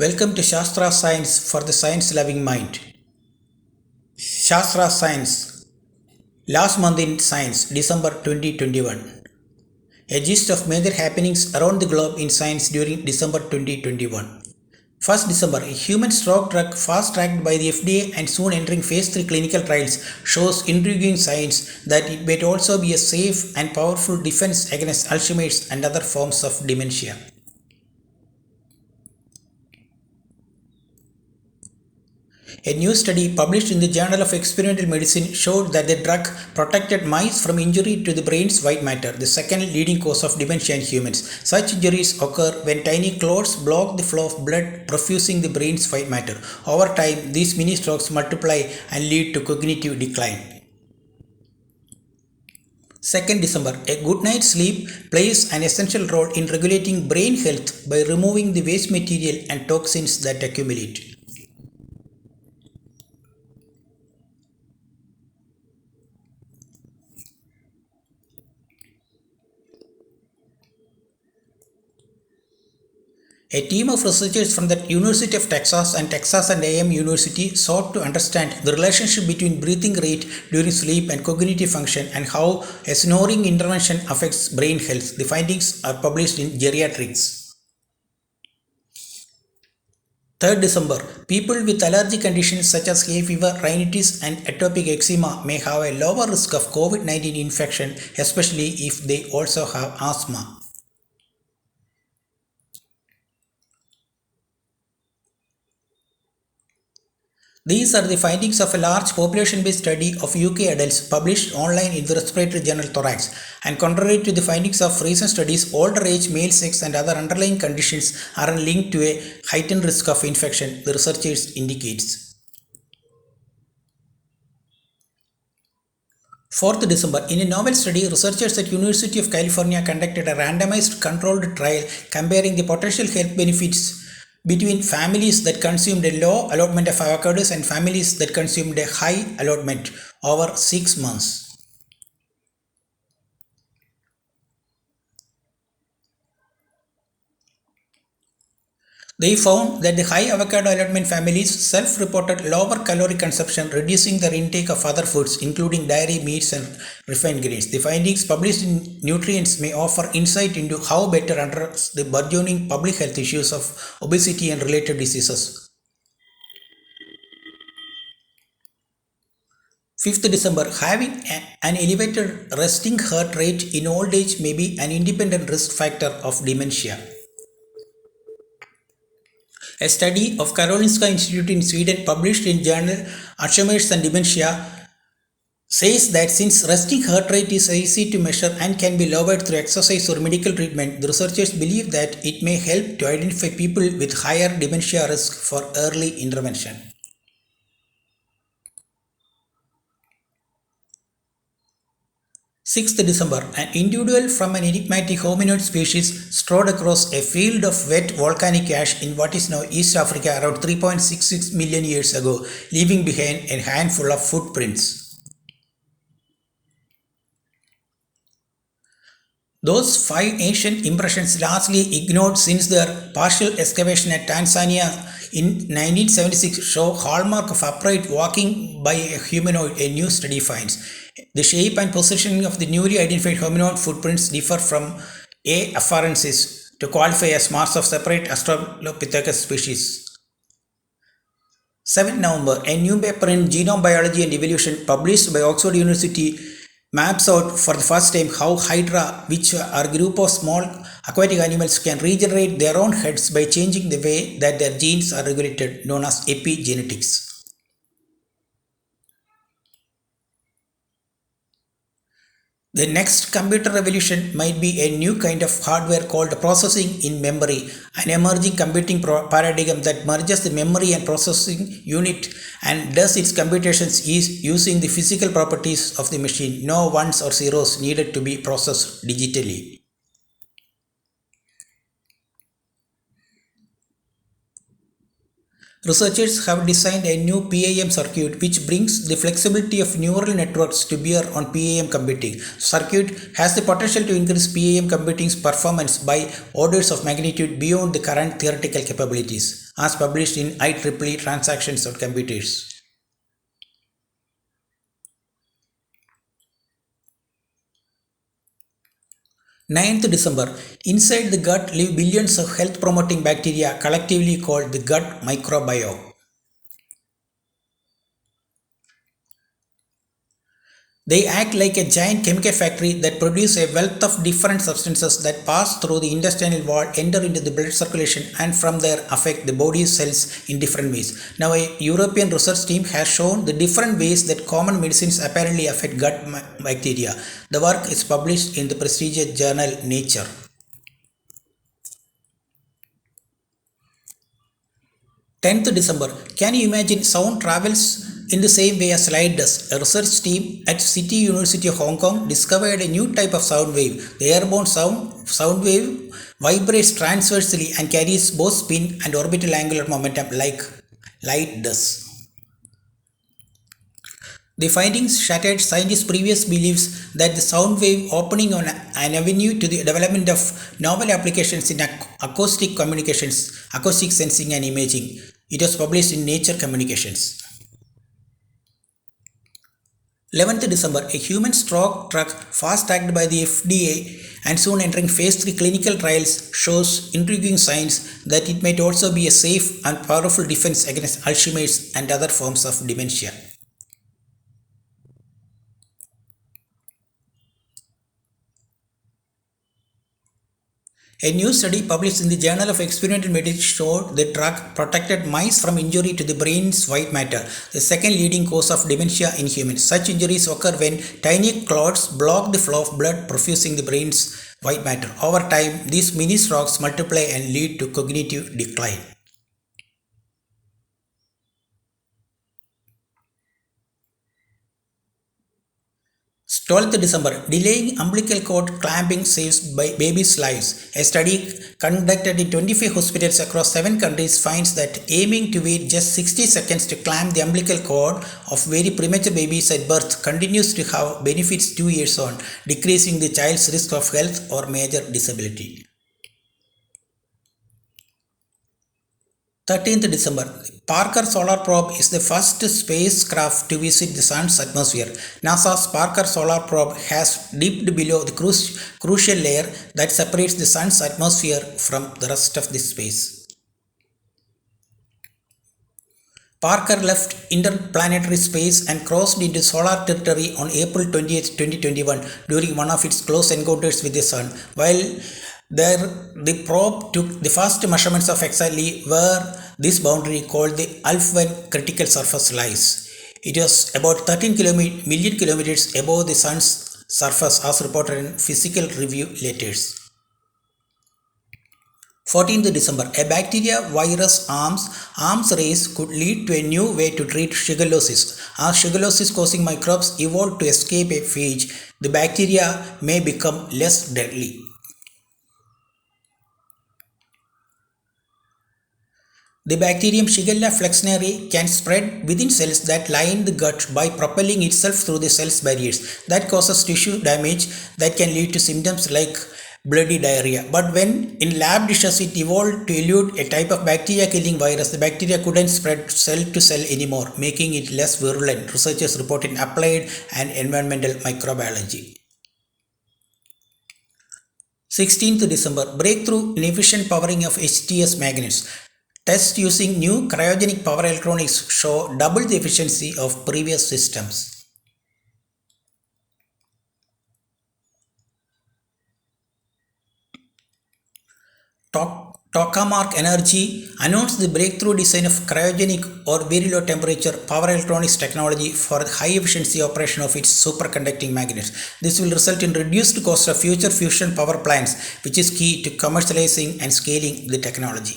Welcome to Shastra Science for the Science Loving Mind. Shastra Science, last month in Science, December 2021. A gist of major happenings around the globe in science during December 2021. 1st December, a human stroke drug fast tracked by the FDA and soon entering phase 3 clinical trials shows intriguing signs that it may also be a safe and powerful defense against Alzheimer's and other forms of dementia. A new study published in the Journal of Experimental Medicine showed that the drug protected mice from injury to the brain's white matter, the second leading cause of dementia in humans. Such injuries occur when tiny clots block the flow of blood perfusing the brain's white matter. Over time, these mini strokes multiply and lead to cognitive decline. 2nd December, a good night's sleep plays an essential role in regulating brain health by removing the waste material and toxins that accumulate. A team of researchers from the University of Texas and Texas A&M University sought to understand the relationship between breathing rate during sleep and cognitive function and how a snoring intervention affects brain health. The findings are published in Geriatrics. 3rd December, people with allergic conditions such as hay fever, rhinitis, and atopic eczema may have a lower risk of COVID-19 infection, especially if they also have asthma. These are the findings of a large population-based study of UK adults published online in the respiratory journal Thorax. And contrary to the findings of recent studies, older age, male sex, and other underlying conditions aren't linked to a heightened risk of infection, the researchers indicates. 4th December, in a novel study, researchers at University of California conducted a randomized controlled trial comparing the potential health benefits between families that consumed a low allotment of avocados and families that consumed a high allotment over 6 months. They found that the high avocado allotment families self-reported lower calorie consumption, reducing their intake of other foods, including dairy, meats, and refined grains. The findings published in Nutrients may offer insight into how better address the burgeoning public health issues of obesity and related diseases. 5th December, having an elevated resting heart rate in old age may be an independent risk factor of dementia. A study of Karolinska Institute in Sweden published in journal Alzheimer's and Dementia says that since resting heart rate is easy to measure and can be lowered through exercise or medical treatment, the researchers believe that it may help to identify people with higher dementia risk for early intervention. 6th December, an individual from an enigmatic hominoid species strode across a field of wet volcanic ash in what is now East Africa around 3.66 million years ago, leaving behind a handful of footprints. Those 5 ancient impressions largely ignored since their partial excavation at Tanzania in 1976 show hallmark of upright walking by a humanoid, a new study finds. The shape and positioning of the newly identified hominoid footprints differ from A. afarensis to qualify as marks of separate Australopithecus species. 7th November, a new paper in Genome Biology and Evolution published by Oxford University maps out for the first time how hydra, which are a group of small aquatic animals, can regenerate their own heads by changing the way that their genes are regulated, known as epigenetics. The next computer revolution might be a new kind of hardware called processing in memory, an emerging computing paradigm that merges the memory and processing unit and does its computations using the physical properties of the machine. No ones or zeros needed to be processed digitally. Researchers have designed a new PAM circuit which brings the flexibility of neural networks to bear on PAM computing. Circuit has the potential to increase PAM computing's performance by orders of magnitude beyond the current theoretical capabilities, as published in IEEE Transactions on Computers. 9th December. Inside the gut live billions of health promoting bacteria collectively called the gut microbiome. They act like a giant chemical factory that produce a wealth of different substances that pass through the intestinal wall, enter into the blood circulation, and from there affect the body cells in different ways. Now, a European research team has shown the different ways that common medicines apparently affect gut bacteria. The work is published in the prestigious journal Nature. 10th December. Can you imagine sound travels in the same way as light does? A research team at City University of Hong Kong discovered a new type of sound wave. The airborne sound wave vibrates transversely and carries both spin and orbital angular momentum like light does. The findings shattered scientists' previous beliefs that the sound wave opening on an avenue to the development of novel applications in acoustic communications, acoustic sensing and imaging. It was published in Nature Communications. 11th December, a human stroke drug fast-tracked by the FDA and soon entering phase 3 clinical trials shows intriguing signs that it might also be a safe and powerful defense against Alzheimer's and other forms of dementia. A new study published in the Journal of Experimental Medicine showed the drug protected mice from injury to the brain's white matter, the second leading cause of dementia in humans. Such injuries occur when tiny clots block the flow of blood perfusing the brain's white matter. Over time, these mini strokes multiply and lead to cognitive decline. 12th December. Delaying umbilical cord clamping saves babies' lives. A study conducted in 25 hospitals across 7 countries finds that aiming to wait just 60 seconds to clamp the umbilical cord of very premature babies at birth continues to have benefits 2 years on, decreasing the child's risk of health or major disability. 13th December. Parker Solar Probe is the first spacecraft to visit the Sun's atmosphere. NASA's Parker Solar Probe has dipped below the crucial layer that separates the Sun's atmosphere from the rest of the space. Parker left interplanetary space and crossed into solar territory on April 20, 2021 during one of its close encounters with the Sun. While there, the probe took the first measurements of exactly where this boundary called the Alphen critical surface lies. It was about 13 million kilometers above the Sun's surface as reported in Physical Review Letters. 14th December. A bacteria virus arms race could lead to a new way to treat shigellosis. As shigellosis causing microbes evolve to escape a phage, the bacteria may become less deadly. The bacterium Shigella flexneri can spread within cells that line the gut by propelling itself through the cell's barriers. That causes tissue damage that can lead to symptoms like bloody diarrhea. But when in lab dishes it evolved to elude a type of bacteria killing virus, the bacteria couldn't spread cell to cell anymore, making it less virulent, researchers report in Applied and Environmental Microbiology. 16th December. Breakthrough in efficient powering of HTS magnets. Tests using new cryogenic power electronics show double the efficiency of previous systems. Tokamak Energy announced the breakthrough design of cryogenic or very low temperature power electronics technology for high efficiency operation of its superconducting magnets. This will result in reduced cost of future fusion power plants, which is key to commercializing and scaling the technology.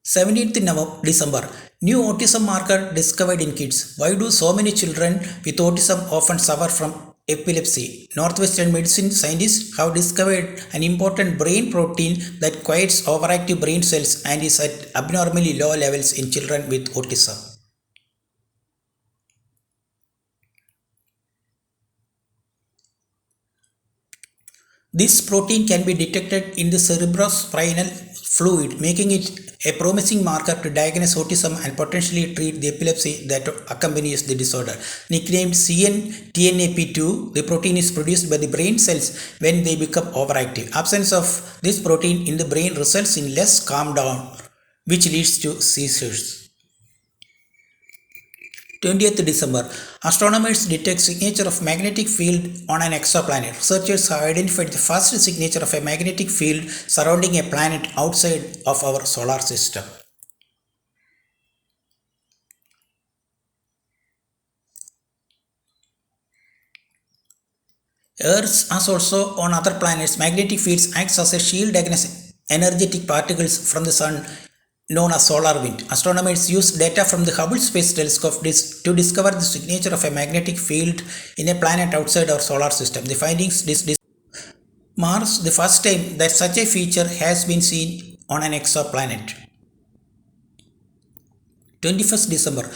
17th December. New autism marker discovered in kids. Why do so many children with autism often suffer from epilepsy. Northwestern medicine scientists have discovered an important brain protein that quiets overactive brain cells and is at abnormally low levels in children with autism. This protein can be detected in the cerebrospinal fluid, making it a promising marker to diagnose autism and potentially treat the epilepsy that accompanies the disorder. Nicknamed CNTNAP2, the protein is produced by the brain cells when they become overactive. Absence of this protein in the brain results in less calm down, which leads to seizures. 20th December, astronomers detect signature of magnetic field on an exoplanet. Researchers have identified the first signature of a magnetic field surrounding a planet outside of our solar system. Earth, as also on other planets, magnetic fields acts as a shield against energetic particles from the sun known as solar wind. Astronomers use data from the Hubble Space Telescope to discover the signature of a magnetic field in a planet outside our solar system. The findings marks the first time that such a feature has been seen on an exoplanet. 21st December.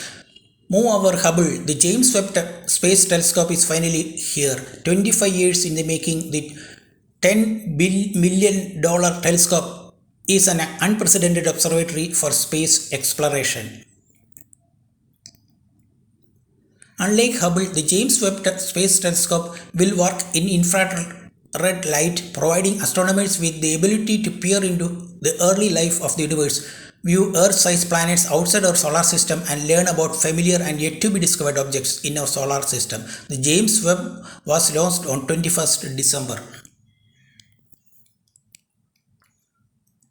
Move over Hubble. The James Webb Space Telescope is finally here. 25 years in the making, the $10 million telescope is an unprecedented observatory for space exploration. Unlike Hubble, the James Webb Space Telescope will work in infrared light, providing astronomers with the ability to peer into the early life of the universe, view Earth-sized planets outside our solar system, and learn about familiar and yet to be discovered objects in our solar system. The James Webb was launched on 21st December.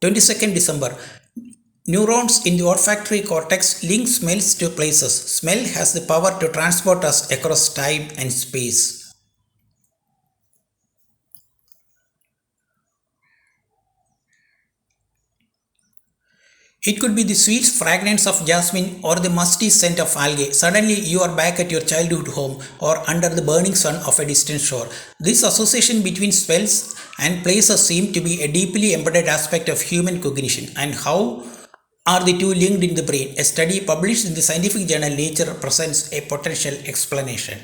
22nd December. Neurons in the olfactory cortex link smells to places. Smell has the power to transport us across time and space. It could be the sweet fragrance of jasmine or the musty scent of algae. Suddenly, you are back at your childhood home or under the burning sun of a distant shore. This association between smells and places seems to be a deeply embedded aspect of human cognition. And how are the two linked in the brain? A study published in the scientific journal Nature presents a potential explanation.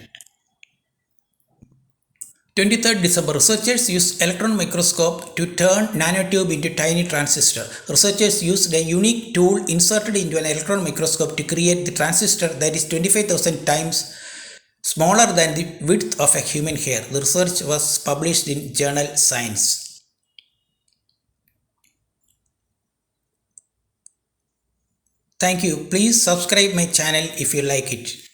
23rd December, researchers used electron microscope to turn nanotube into tiny transistor. Researchers used a unique tool inserted into an electron microscope to create the transistor that is 25,000 times smaller than the width of a human hair. The research was published in journal Science. Thank you. Please subscribe my channel if you like it.